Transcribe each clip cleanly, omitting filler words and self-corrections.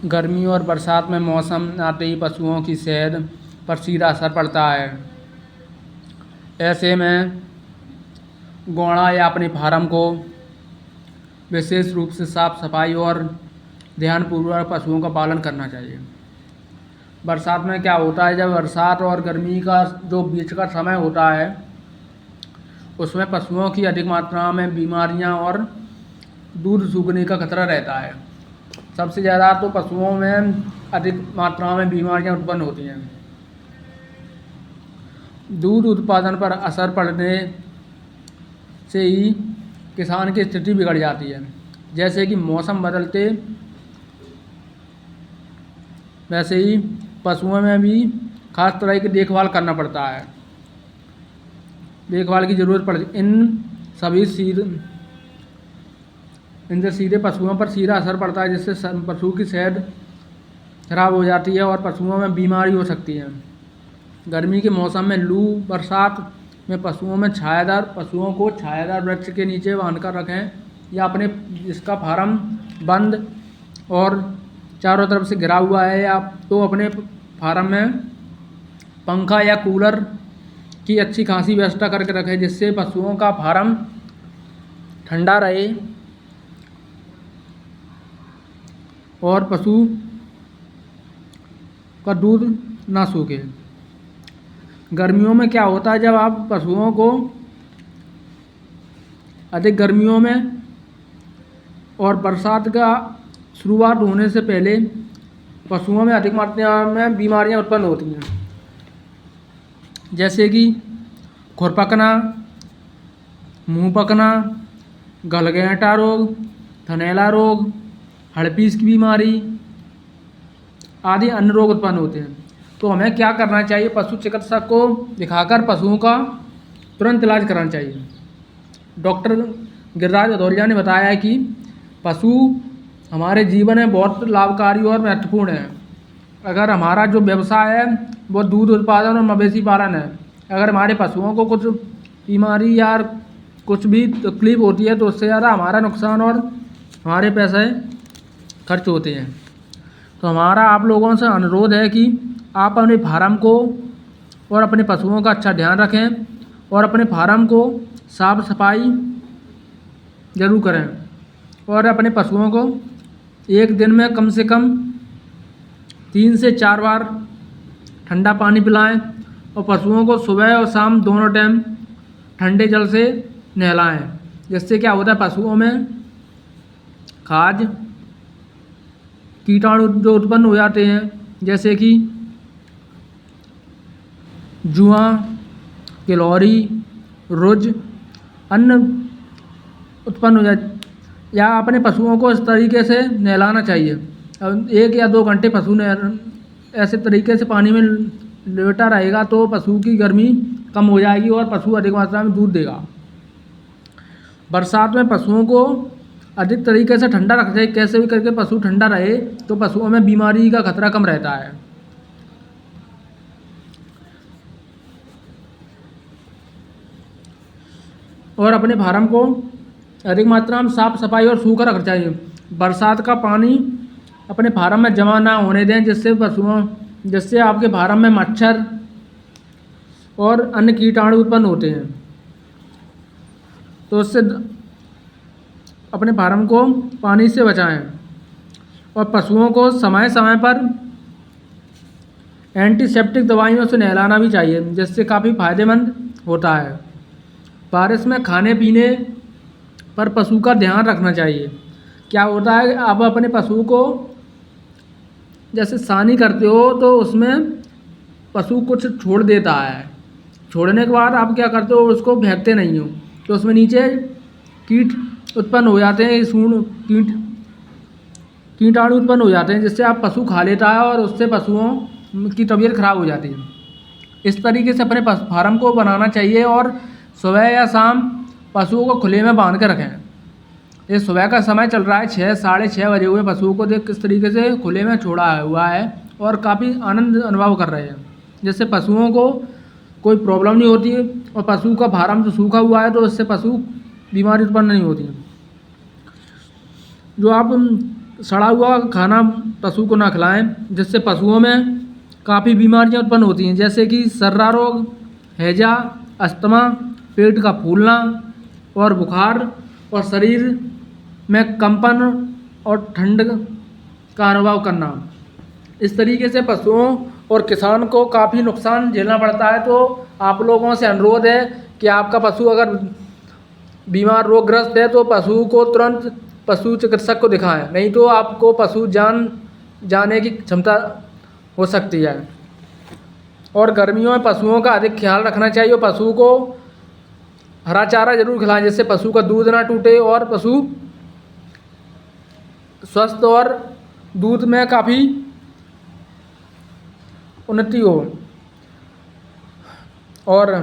गर्मी और बरसात में मौसम आते ही पशुओं की सेहत पर सीधा असर पड़ता है। ऐसे में गौड़ा या अपने फार्म को विशेष रूप से साफ सफाई और ध्यानपूर्वक पशुओं का पालन करना चाहिए। बरसात में क्या होता है, जब बरसात और गर्मी का जो बीच का समय होता है उसमें पशुओं की अधिक मात्रा में बीमारियां और दूध सूखने का खतरा रहता है। सबसे ज़्यादा तो पशुओं में अधिक मात्रा में बीमारियां उत्पन्न होती हैं। दूध उत्पादन पर असर पड़ने से ही किसान की स्थिति बिगड़ जाती है। जैसे कि मौसम बदलते वैसे ही पशुओं में भी खास तरह की देखभाल करना पड़ता है, देखभाल की ज़रूरत पड़ती है। इनसे सीधे पशुओं पर सीधा असर पड़ता है, जिससे पशु की सेहत खराब हो जाती है और पशुओं में बीमारी हो सकती है। गर्मी के मौसम में लू, बरसात में पशुओं को छायादार वृक्ष के नीचे बांधकर रखें या अपने जिसका फार्म बंद और चारों तरफ से घिरा हुआ है या तो अपने फार्म में पंखा या कूलर की अच्छी खासी व्यवस्था करके रखें, जिससे पशुओं का फार्म ठंडा रहे और पशु का दूध ना सूखे। गर्मियों में क्या होता है, जब आप पशुओं को अधिक गर्मियों में और बरसात का शुरुआत होने से पहले पशुओं में अधिक मात्रा में बीमारियां उत्पन्न होती हैं, जैसे कि खुरपकना, मुंह पकना, गलघेंटा रोग, थनैला रोग, हड़पीस की बीमारी आदि अन्य रोग उत्पन्न होते हैं। तो हमें क्या करना चाहिए, पशु चिकित्सक को दिखाकर पशुओं का तुरंत इलाज कराना चाहिए। डॉक्टर गिरिराज भदौरिया ने बताया है कि पशु हमारे जीवन में बहुत लाभकारी और महत्वपूर्ण है। अगर हमारा जो व्यवसाय है वो दूध उत्पादन और मवेशी पालन है, अगर हमारे पशुओं को कुछ बीमारी या कुछ भी तकलीफ होती है तो उससे ज़्यादा हमारा नुकसान और हमारे पैसे खर्च होते हैं। तो हमारा आप लोगों से अनुरोध है कि आप अपने फार्म को और अपने पशुओं का अच्छा ध्यान रखें और अपने फार्म को साफ सफाई ज़रूर करें और अपने पशुओं को एक दिन में कम से कम 3 से 4 बार ठंडा पानी पिलाएं और पशुओं को सुबह और शाम दोनों टाइम ठंडे जल से नहलाएं। जिससे क्या होता है, पशुओं में खाज कीटाणु जो उत्पन्न हो जाते हैं, जैसे कि जुआ, किलौरी, रुज, अन्य उत्पन्न हो जाए। या अपने पशुओं को इस तरीके से नहलाना चाहिए। 1 या 2 घंटे पशु ने ऐसे तरीके से पानी में लेटा रहेगा तो पशु की गर्मी कम हो जाएगी और पशु अधिक मात्रा में दूध देगा। बरसात में पशुओं को अधिक तरीके से ठंडा रखना चाहिए। कैसे भी करके पशु ठंडा रहे तो पशुओं में बीमारी का खतरा कम रहता है। और अपने फार्म को अधिक मात्रा में साफ सफाई और सूखा रखना चाहिए। बरसात का पानी अपने फार्म में जमा ना होने दें, जिससे आपके फार्म में मच्छर और अन्य कीटाणु उत्पन्न होते हैं। तो उससे अपने फार्म को पानी से बचाएं और पशुओं को समय समय पर एंटीसेप्टिक दवाइयों से नहलाना भी चाहिए, जिससे काफ़ी फायदेमंद होता है। बारिश में खाने पीने पर पशु का ध्यान रखना चाहिए। क्या होता है, आप अपने पशु को जैसे सानी करते हो तो उसमें पशु कुछ छोड़ देता है, छोड़ने के बाद आप क्या करते हो, उसको फेंकते नहीं हो तो उसमें नीचे कीट उत्पन्न हो जाते हैं, कीटाणु उत्पन्न हो जाते हैं, जिससे आप पशु खा लेता है और उससे पशुओं की तबीयत खराब हो जाती है। इस तरीके से अपने फार्म को बनाना चाहिए और सुबह या शाम पशुओं को खुले में बांध कर रखें। ये सुबह का समय चल रहा है, 6 साढ़े 6 बजे हुए। पशुओं को देख किस तरीके से खुले में छोड़ा हुआ है और काफ़ी आनंद अनुभव कर रहे हैं, जिससे पशुओं को कोई प्रॉब्लम नहीं होती और पशु का फार्म जो सूखा हुआ है तो उससे पशु बीमारी उत्पन्न नहीं होती है। जो आप सड़ा हुआ खाना पशु को ना खिलाएं, जिससे पशुओं में काफ़ी बीमारियां उत्पन्न होती हैं, जैसे कि सर्रा रोग, हैजा, अस्थमा, पेट का फूलना और बुखार और शरीर में कंपन और ठंड का अनुभव करना। इस तरीके से पशुओं और किसान को काफ़ी नुकसान झेलना पड़ता है। तो आप लोगों से अनुरोध है कि आपका पशु अगर बीमार रोगग्रस्त है तो पशु को तुरंत पशु चिकित्सक को दिखाएं, नहीं तो आपको पशु जाने की क्षमता हो सकती है। और गर्मियों में पशुओं का अधिक ख्याल रखना चाहिए। पशु को हरा चारा जरूर खिलाएं, जिससे पशु का दूध ना टूटे और पशु स्वस्थ और दूध में काफ़ी उन्नति हो। और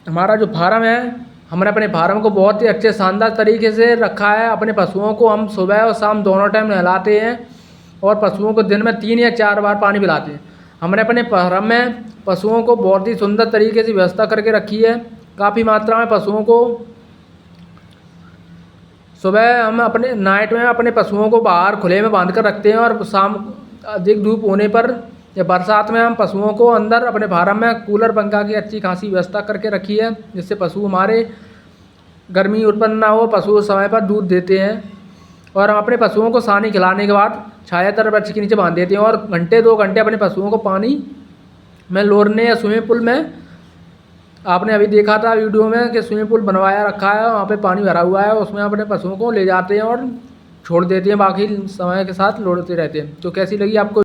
हमारा जो फार्म है, हमने अपने फार्म को बहुत ही अच्छे शानदार तरीके से रखा है। अपने पशुओं को हम सुबह और शाम दोनों टाइम नहलाते हैं और पशुओं को दिन में 3 या 4 बार पानी पिलाते हैं। हमने अपने फार्म में पशुओं को बहुत ही सुंदर तरीके से व्यवस्था करके रखी है। काफ़ी मात्रा में पशुओं को सुबह हम अपने नाइट में अपने पशुओं को बाहर खुले में बांध कर रखते हैं और शाम अधिक धूप होने पर या बरसात में हम पशुओं को अंदर अपने फार्म में कूलर पंखा की अच्छी खासी व्यवस्था करके रखी है, जिससे पशु हमारे गर्मी उत्पन्न ना हो, पशु समय पर दूध देते हैं। और हम अपने पशुओं को सानी खिलाने के बाद छायादार वृक्ष के नीचे बांध देते हैं और घंटे 2 घंटे अपने पशुओं को पानी में लोरने या स्विमिंग पूल में, आपने अभी देखा था वीडियो में कि स्विमिंग पूल बनवाया रखा है, वहाँ पे पानी भरा हुआ है, उसमें अपने पशुओं को ले जाते हैं और छोड़ देते हैं, बाकी समय के साथ लौटते रहते हैं। तो कैसी लगी आपको?